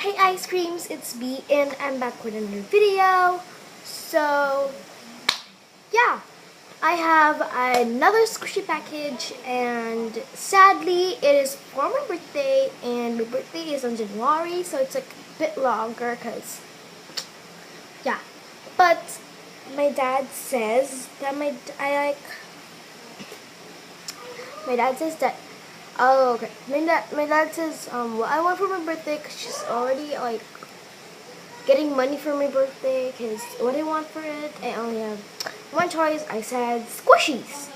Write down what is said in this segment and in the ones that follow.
Hey ice creams, it's B and I'm back with another video. So yeah, I have another squishy package and sadly it is for my birthday and my birthday is on January, so it's like a bit longer because yeah. But my dad says that my dad says that oh okay. My dad says what I want for my birthday because she's already like getting money for my birthday because what I want for it, I only have one choice. I said squishies.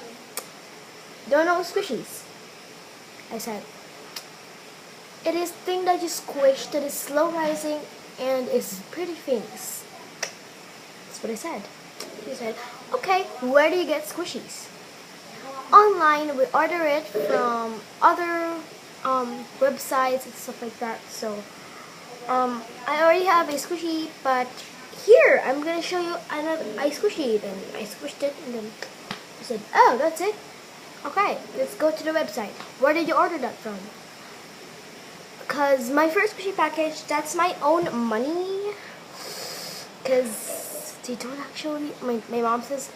Don't know squishies. I said it is thing that you squish that is slow rising and is pretty famous. That's what I said. He said, okay, where do you get squishies? Online. We order it from other websites and stuff like that. So I already have a squishy, but here I'm gonna show you another I squishy it and I squished it and then I said, oh, that's it. Okay, let's go to the website. Where did you order that from? Because my first squishy package, that's my own money. Because they don't actually, my mom says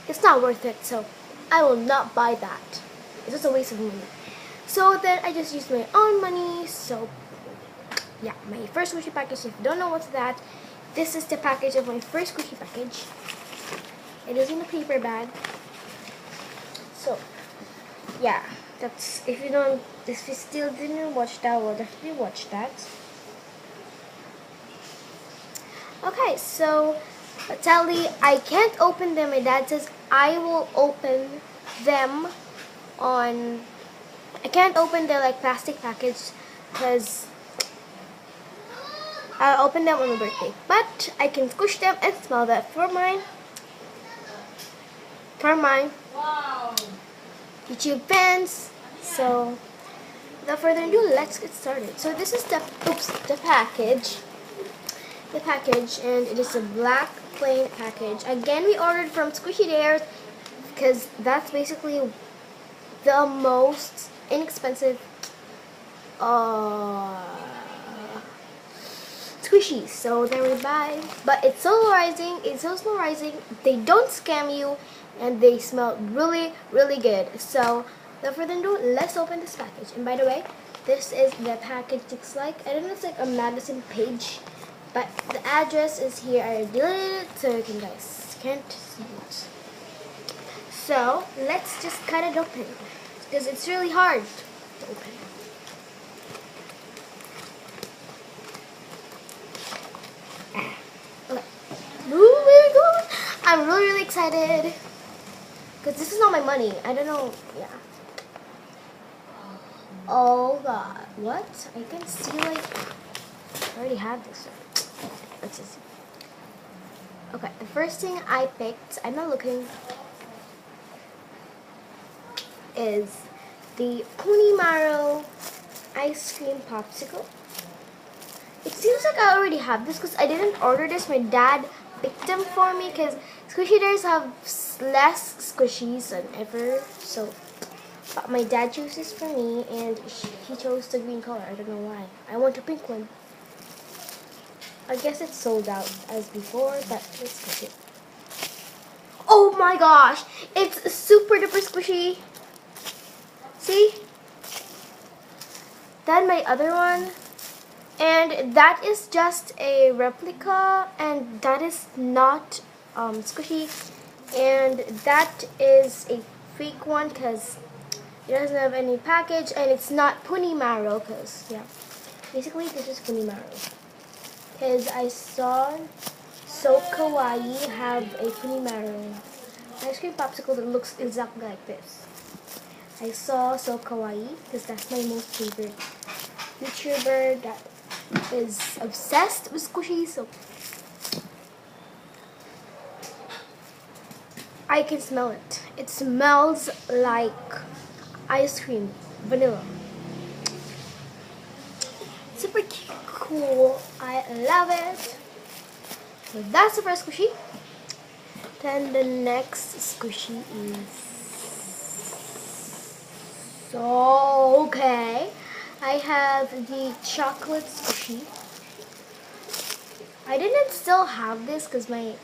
it's not worth it, so I will not buy that. It's just a waste of money. So then I just used my own money. So yeah, my first squishy package. If you don't know what's that, this is the package of my first squishy package. It is in a paper bag. So yeah, that's if you still didn't watch that, well definitely watch that. Okay, so sadly I can't open them. My dad says I will open them on. I can't open the like plastic package because I'll open them on my birthday. But I can squish them and smell that for my YouTube fans. So without further ado, let's get started. So this is the package. The package, and it is a black plain package. Again, we ordered from Squishydares because that's basically the most inexpensive squishies. So there we buy, but it's so rising. It's so slow rising. They don't scam you, and they smell really, really good. So without further ado, let's open this package. And by the way, this is the package looks like. I don't know, it's like a magazine page. But the address is here. I deleted it so you guys can't see it. So let's just cut it open because it's really hard to open. Okay. Ooh, very good. I'm really, really excited because this is not my money. I don't know. Yeah. Oh God! What? I can see like I already have this. Let's just see. Okay, the first thing I picked, I'm not looking, is the Punimaro ice cream popsicle. It seems like I already have this because I didn't order this. My dad picked them for me because Squishydares have less squishies than ever. So, but my dad chose this for me and he chose the green color. I don't know why. I want a pink one. I guess it's sold out as before, but let's get it. Oh my gosh! It's super duper squishy! See? Then my other one. And that is just a replica, and that is not squishy. And that is a fake one because it doesn't have any package, and it's not Punimaro because, yeah. Basically, this is Punimaro. Because I saw So Kawaii have a Punimaro ice cream popsicle that looks exactly like this. I saw So Kawaii because that's my most favorite YouTuber that is obsessed with squishies. So I can smell it. It smells like ice cream, vanilla. Super cool. I love it. So that's the first squishy. Then the next squishy is so okay. I have the chocolate squishy. I didn't still have this because my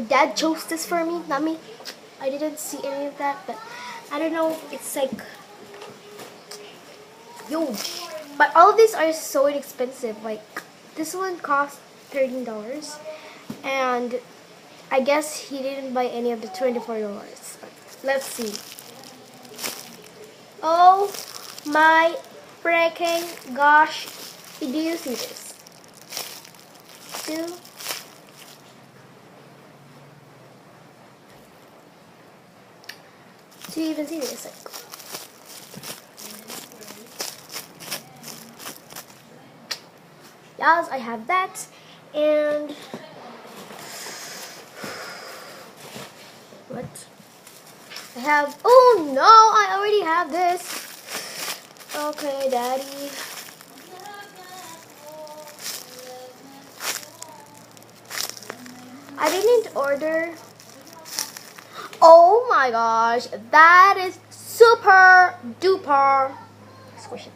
dad chose this for me, not me. I didn't see any of that, but I don't know. It's like huge. But all of these are so inexpensive. Like this one cost $13, and I guess he didn't buy any of the $24. But let's see. Oh my freaking gosh! Do you see this? Do you even see this? Like, yes, I have that, and what? I have. Oh no! I already have this. Okay, Daddy. I didn't order. Oh my gosh, that is super duper squishy.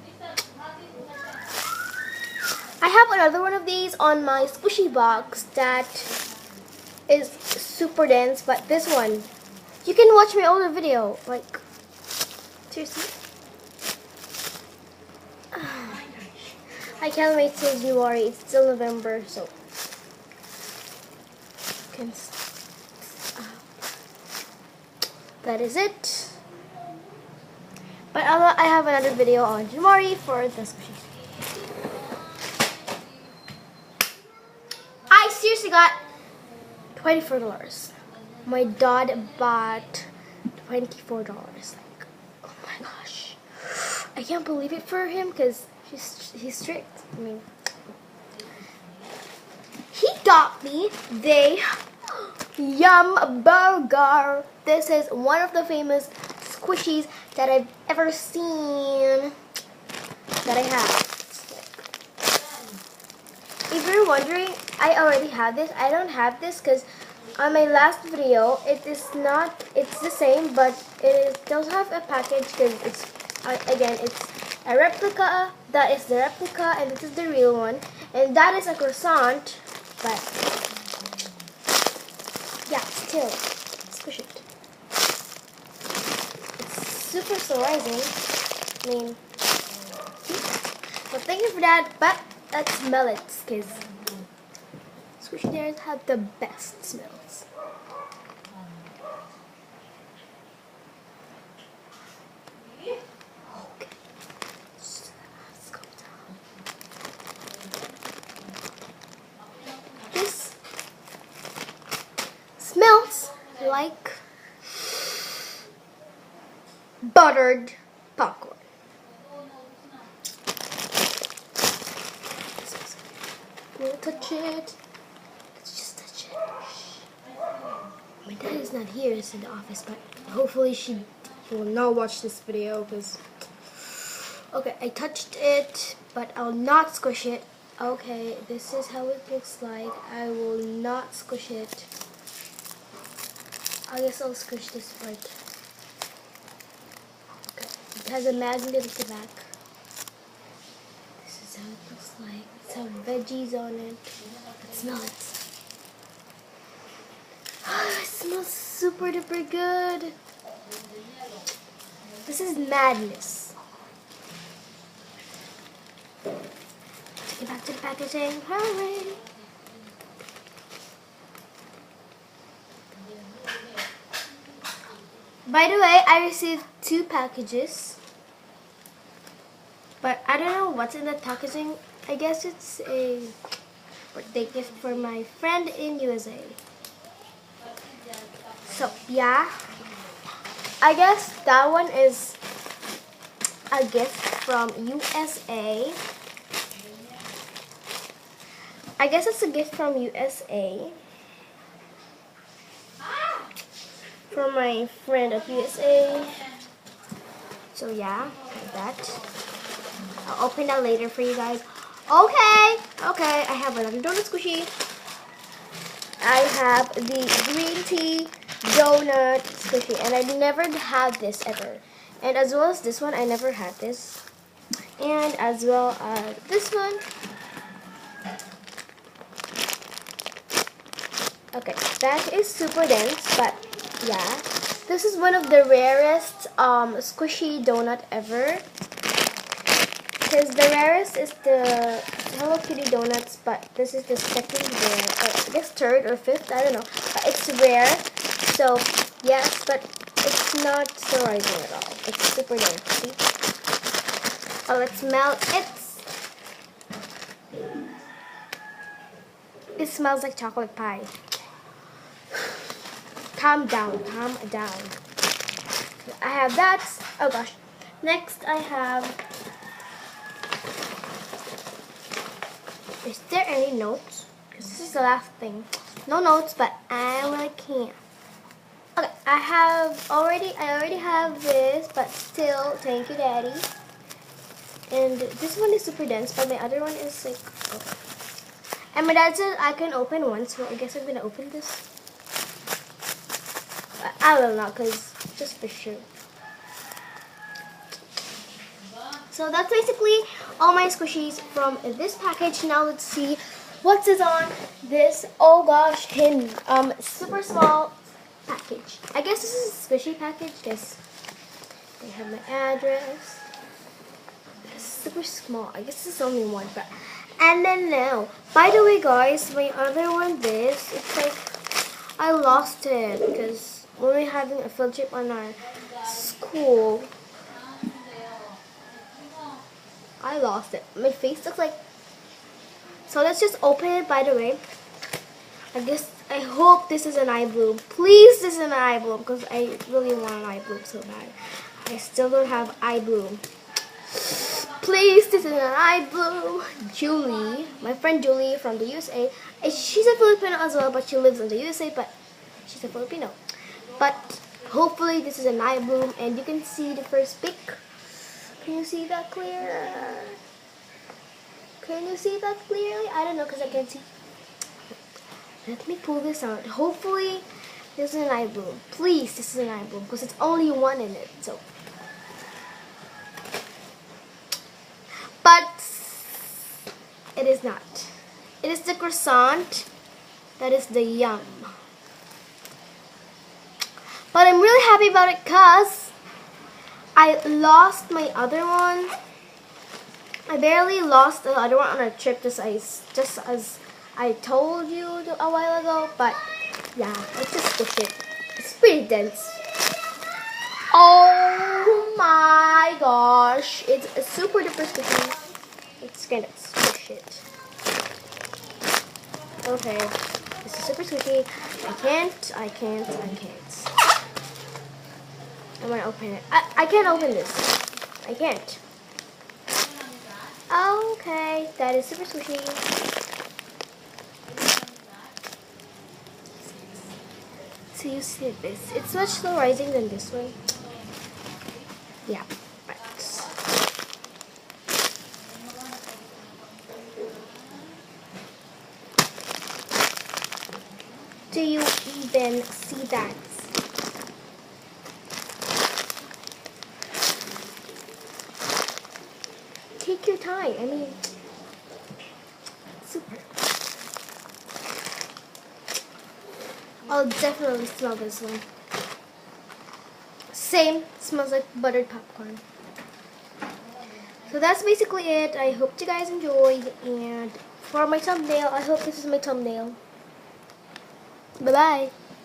I have another one of these on my squishy box that is super dense, but this one, you can watch my older video. Like, seriously. Oh my gosh. I can't wait till January. It's still November, so. That is it. But I have another video on January for the squishy. I seriously got $24. My dad bought $24. Like, oh my gosh. I can't believe it for him because he's strict. I mean, he got me the Yum Burger. This is one of the famous squishies that I've ever seen that I have. If you're wondering, I already have this. I don't have this because on my last video, it's the same, but it does have a package because it's, again, it's a replica. That is the replica, and this is the real one. And that is a croissant, but yeah, still, squish it. It's super surprising. I mean, well, thank you for that, but let's smell it, because squishydares have the best smells. Okay, so let's go down. This smells like buttered popcorn. We'll touch it. Let's just touch it. My dad is not here, he's in the office, but hopefully he will not watch this video because. Okay, I touched it, but I'll not squish it. Okay, this is how it looks like. I will not squish it. I guess I'll squish this part. Okay, it has a magnet at the back. This is how it looks like. It's have veggies on it. Let's smell it. It smells super duper good. This is madness. Take it back to the packaging. Hurry! By the way, I received 2 packages. But I don't know what's in the packaging. I guess it's a birthday gift for my friend in USA. So, yeah. I guess that one is a gift from USA. I guess it's a gift from USA. From my friend at USA. So, yeah, like that. I'll open that later for you guys. Okay, I have another donut squishy. I have the green tea donut squishy, and I never had this ever. And as well as this one, I never had this. And as well as this one. Okay, that is super dense, but yeah. This is one of the rarest squishy donut ever. Because the rarest is the Hello Kitty donuts, but this is the second rare, or I guess third or fifth, I don't know. But it's rare, so yes, but it's not surprising at all. It's super dense. See? Oh, let's smell it. It smells like chocolate pie. Calm down, calm down. I have that. Oh gosh. Next I have. Is there any notes? Because this is the last thing. No notes, but I really can't. Okay, I already have this, but still, thank you, Daddy. And this one is super dense, but my other one is like, okay. And my dad said I can open one, so I guess I'm gonna open this. But I will not, cause just for sure. So that's basically all my squishies from this package. Now let's see what's is on this, oh gosh, tin, super small package. I guess this is a squishy package. Yes. They have my address. It's super small. I guess this is only one, but and then now, by the way guys, my other one, it's like I lost it because when we're having a field trip on our school, I lost it. My face looks like. So let's just open it, by the way. I hope this is an eye bloom. Please, this is an eye bloom, because I really want an eye bloom so bad. I still don't have eye bloom. Please, this is an eye bloom. Julie, my friend Julie from the USA. She's a Filipino as well, but she lives in the USA, but she's a Filipino. But hopefully this is an eye bloom, and you can see the first pic. Can you see that clear? Can you see that clearly? I don't know because I can't see. Let me pull this out. Hopefully this is an eye bloom. Please, this is an eye bloom because it's only one in it. So, but it is not. It is the croissant. That is the yum. But I'm really happy about it because I lost my other one. I barely lost the other one on a trip, just as I told you a while ago. But yeah, let's just squish it. It's pretty dense. Oh my gosh, it's a super duper squishy. Let's kind of squish it. Okay, this is super squishy. I can't. I'm gonna open it. I can't open this. I can't. Okay, that is super squishy. So you see this. It's much slow rising than this one. Yeah, right. Do you even see that? Take your time. I mean, super. I'll definitely smell this one. Same, smells like buttered popcorn. So that's basically it. I hope you guys enjoyed. And for my thumbnail, I hope this is my thumbnail. Bye-bye.